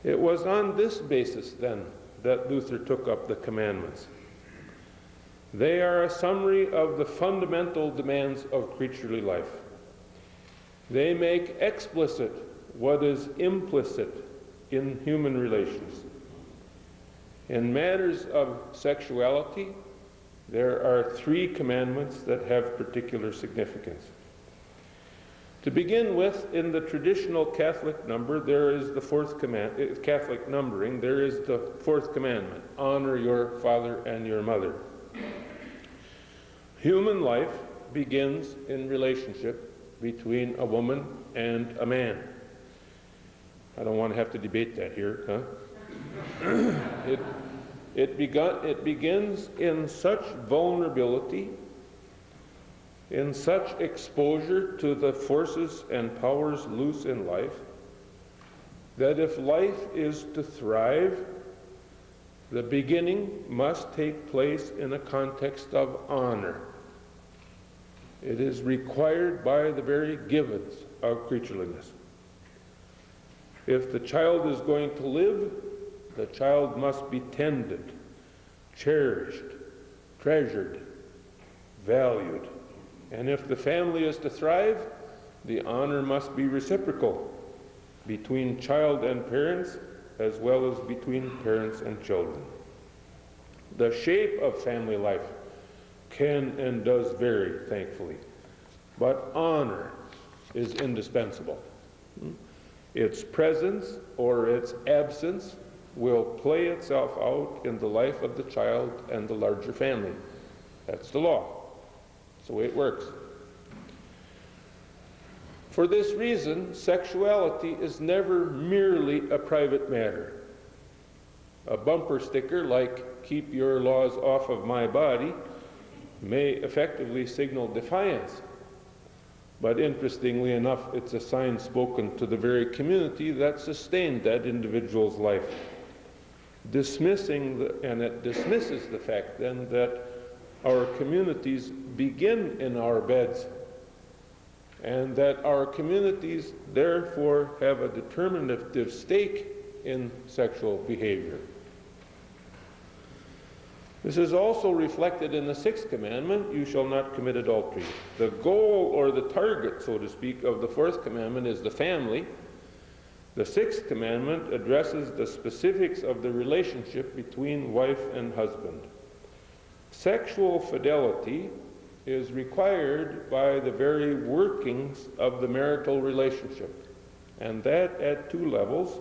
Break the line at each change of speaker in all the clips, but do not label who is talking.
It was on this basis, then, that Luther took up the commandments. They are a summary of the fundamental demands of creaturely life. They make explicit what is implicit in human relations. In matters of sexuality, there are 3 commandments that have particular significance. To begin with, in the traditional Catholic number, there is the 4th command, Catholic numbering, there is the 4th commandment, honor your father and your mother. Human life begins in relationship between a woman and a man. I don't want to have to debate that here, huh? It begins in such vulnerability, in such exposure to the forces and powers loose in life, that if life is to thrive, the beginning must take place in a context of honor. It is required by the very givens of creatureliness. If the child is going to live, the child must be tended, cherished, treasured, valued. And if the family is to thrive, the honor must be reciprocal between child and parents, as well as between parents and children. The shape of family life can and does vary, thankfully, but honor is indispensable. Its presence or its absence will play itself out in the life of the child and the larger family. That's the law. That's the way it works. For this reason, sexuality is never merely a private matter. A bumper sticker like "Keep your laws off of my body" may effectively signal defiance. But interestingly enough, it's a sign spoken to the very community that sustained that individual's life. It dismisses the fact then that our communities begin in our beds, and that our communities therefore have a determinative stake in sexual behavior. This is also reflected in the 6th commandment, "You shall not commit adultery." The goal, or the target, so to speak, of the 4th commandment is the family. The 6th commandment addresses the specifics of the relationship between wife and husband. Sexual fidelity is required by the very workings of the marital relationship, and that at 2 levels.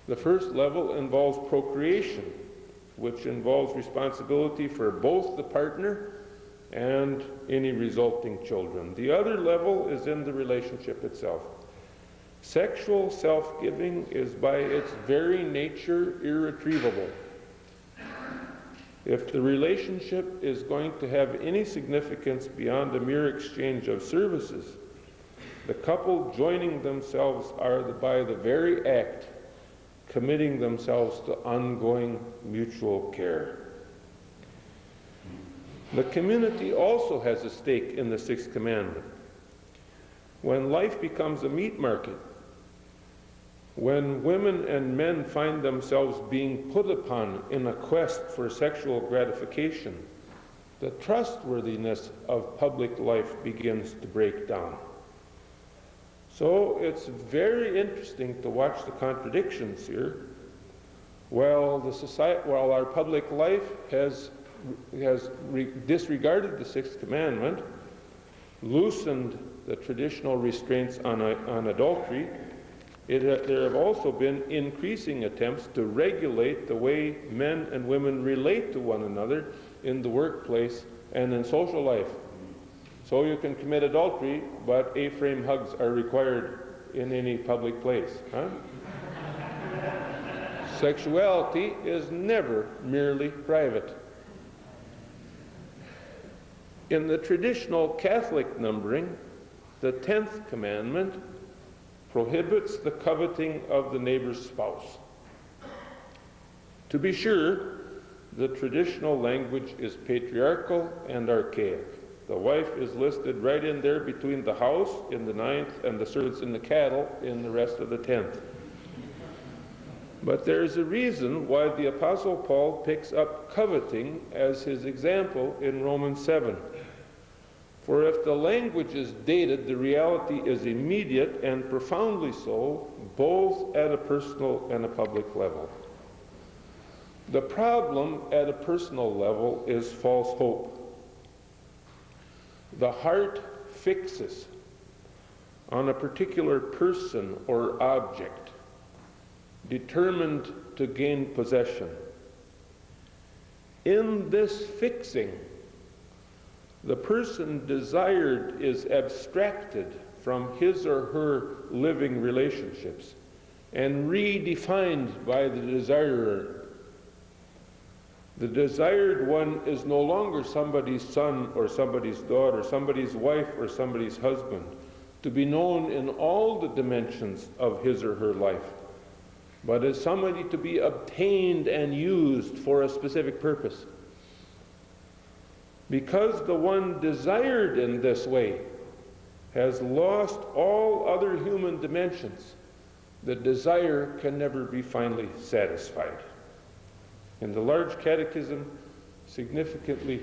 The first level involves procreation, which involves responsibility for both the partner and any resulting children. The other level is in the relationship itself. Sexual self-giving is by its very nature irretrievable. If the relationship is going to have any significance beyond a mere exchange of services, the couple joining themselves are by the very act committing themselves to ongoing mutual care. The community also has a stake in the 6th commandment. When life becomes a meat market, when women and men find themselves being put upon in a quest for sexual gratification, the trustworthiness of public life begins to break down. So it's very interesting to watch the contradictions here. While our public life has disregarded the 6th commandment, loosened the traditional restraints on adultery, there have also been increasing attempts to regulate the way men and women relate to one another in the workplace and in social life. So you can commit adultery, but A-frame hugs are required in any public place. Huh? Sexuality is never merely private. In the traditional Catholic numbering, the 10th commandment prohibits the coveting of the neighbor's spouse. To be sure, the traditional language is patriarchal and archaic. The wife is listed right in there between the house in the 9th and the servants and the cattle in the rest of the 10th. But there's a reason why the Apostle Paul picks up coveting as his example in Romans 7. For if the language is dated, the reality is immediate and profoundly so, both at a personal and a public level. The problem at a personal level is false hope. The heart fixes on a particular person or object, determined to gain possession. In this fixing, the person desired is abstracted from his or her living relationships and redefined by the desirer. The desired one is no longer somebody's son or somebody's daughter, somebody's wife or somebody's husband, to be known in all the dimensions of his or her life, but as somebody to be obtained and used for a specific purpose. Because the one desired in this way has lost all other human dimensions, the desire can never be finally satisfied. In the Large Catechism, significantly,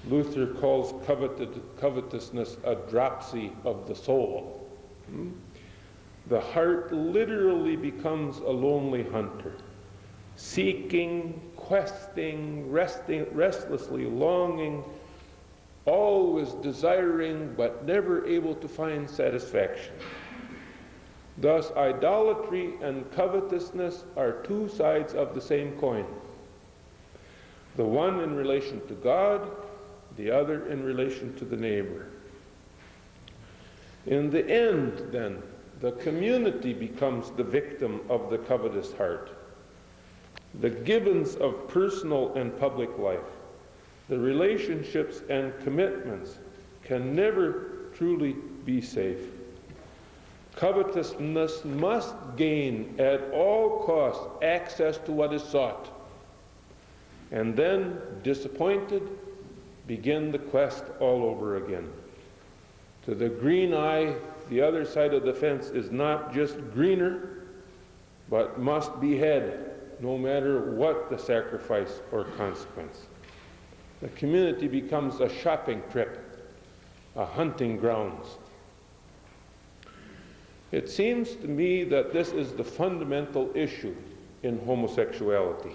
Luther calls covetousness a dropsy of the soul. The heart literally becomes a lonely hunter, seeking, questing, restlessly longing, always desiring but never able to find satisfaction. Thus, idolatry and covetousness are two sides of the same coin. The one in relation to God, the other in relation to the neighbor. In the end, then, the community becomes the victim of the covetous heart. The givens of personal and public life, the relationships and commitments can never truly be safe. Covetousness must gain at all costs access to what is sought, and then, disappointed, begin the quest all over again. To the green eye, the other side of the fence is not just greener, but must be had, no matter what the sacrifice or consequence. The community becomes a shopping trip, a hunting grounds. It seems to me that this is the fundamental issue in homosexuality.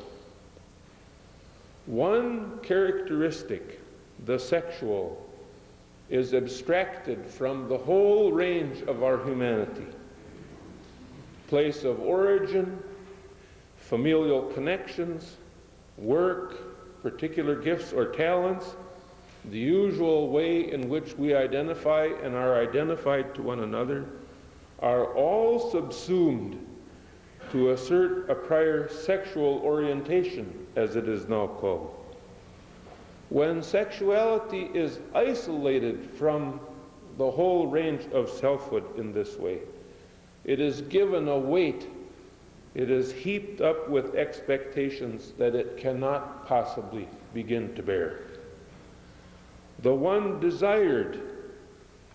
One characteristic, the sexual, is abstracted from the whole range of our humanity. Place of origin, familial connections, work, particular gifts or talents, the usual way in which we identify and are identified to one another, are all subsumed to assert a prior sexual orientation, as it is now called. When sexuality is isolated from the whole range of selfhood in this way, it is given a weight, it is heaped up with expectations that it cannot possibly begin to bear. The one desired,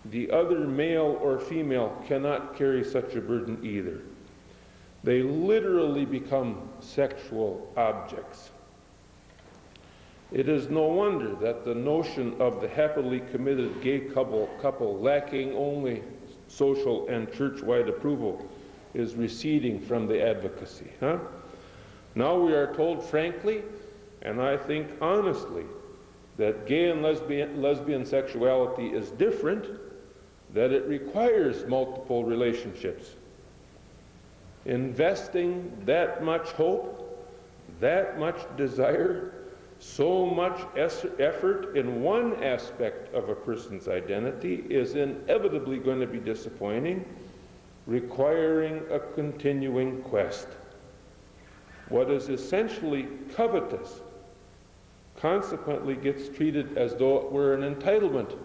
the other male or female, cannot carry such a burden either. They literally become sexual objects. It is no wonder that the notion of the happily committed gay couple lacking only social and church-wide approval is receding from the advocacy. Now we are told frankly, and I think honestly, that gay and lesbian sexuality is different, that it requires multiple relationships. Investing that much hope, that much desire, so much effort in one aspect of a person's identity is inevitably going to be disappointing, requiring a continuing quest. What is essentially covetous consequently gets treated as though it were an entitlement,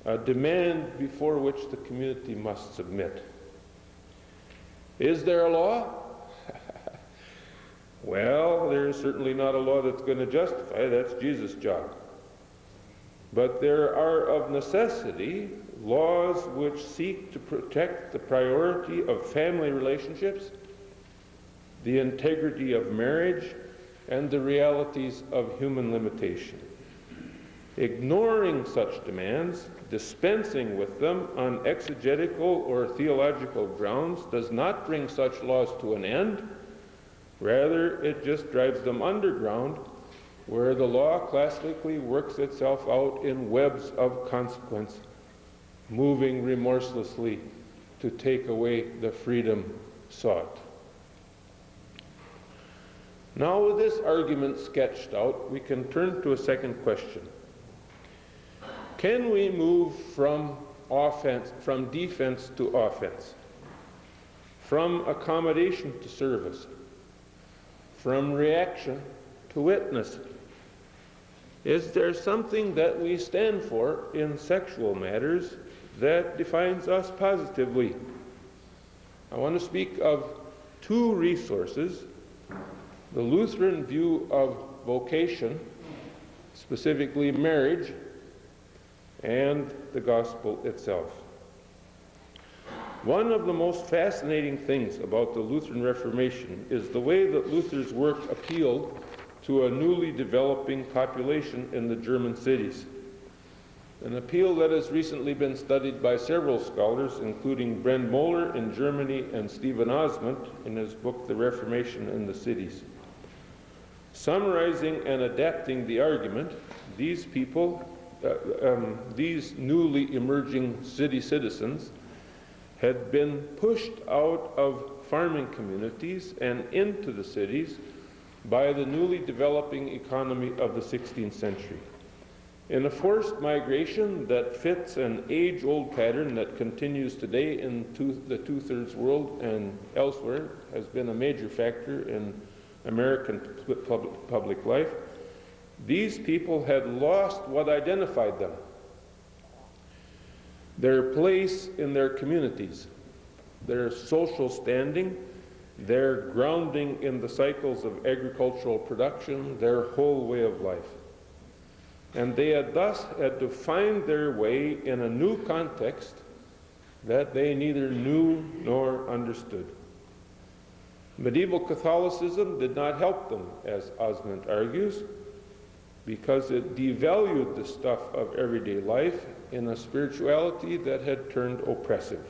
a demand before which the community must submit. Is there a law? Well, there's certainly not a law that's going to justify. That's Jesus' job. But there are of necessity laws which seek to protect the priority of family relationships the integrity of marriage, and the realities of human limitation. Ignoring such demands, dispensing with them on exegetical or theological grounds, does not bring such laws to an end. Rather, it just drives them underground, where the law classically works itself out in webs of consequence, moving remorselessly to take away the freedom sought. Now, with this argument sketched out, we can turn to a second question. Can we move from defense to offense, from accommodation to service, from reaction to witness? Is there something that we stand for in sexual matters that defines us positively? I want to speak of two resources: the Lutheran view of vocation, specifically marriage, and the gospel itself. One of the most fascinating things about the Lutheran Reformation is the way that Luther's work appealed to a newly developing population in the German cities. An appeal that has recently been studied by several scholars, including Brent Moeller in Germany and Stephen Osmond in his book, The Reformation in the Cities. Summarizing and adapting the argument, these newly emerging city citizens had been pushed out of farming communities and into the cities by the newly developing economy of the 16th century. In a forced migration that fits an age-old pattern that continues today in the two-thirds world and elsewhere, has been a major factor in American public life, these people had lost what identified them: their place in their communities, their social standing, their grounding in the cycles of agricultural production, their whole way of life. And they had thus had to find their way in a new context that they neither knew nor understood. Medieval Catholicism did not help them, as Osmond argues, because it devalued the stuff of everyday life in a spirituality that had turned oppressive.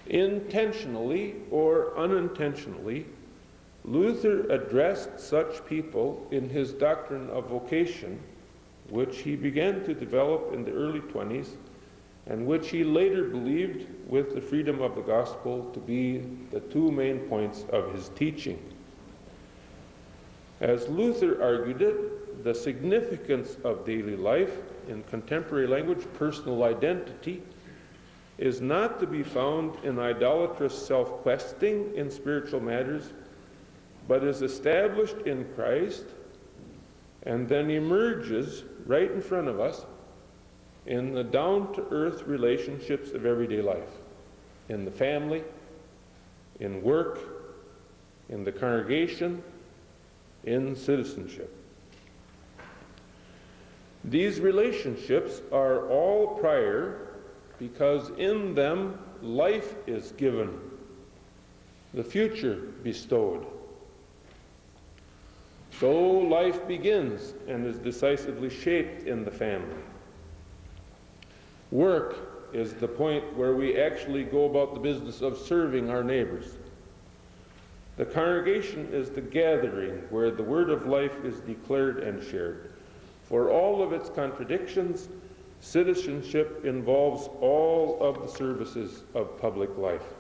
Intentionally or unintentionally, Luther addressed such people in his doctrine of vocation, which he began to develop in the early 20s, and which he later believed, with the freedom of the gospel, to be the two main points of his teaching. As Luther argued it, the significance of daily life, in contemporary language, personal identity, is not to be found in idolatrous self-questing in spiritual matters, but is established in Christ and then emerges right in front of us in the down-to-earth relationships of everyday life, in the family, in work, in the congregation, in citizenship. These relationships are all prior because in them life is given, the future bestowed. So life begins and is decisively shaped in the family. Work is the point where we actually go about the business of serving our neighbors. The congregation is the gathering where the word of life is declared and shared. For all of its contradictions, citizenship involves all of the services of public life.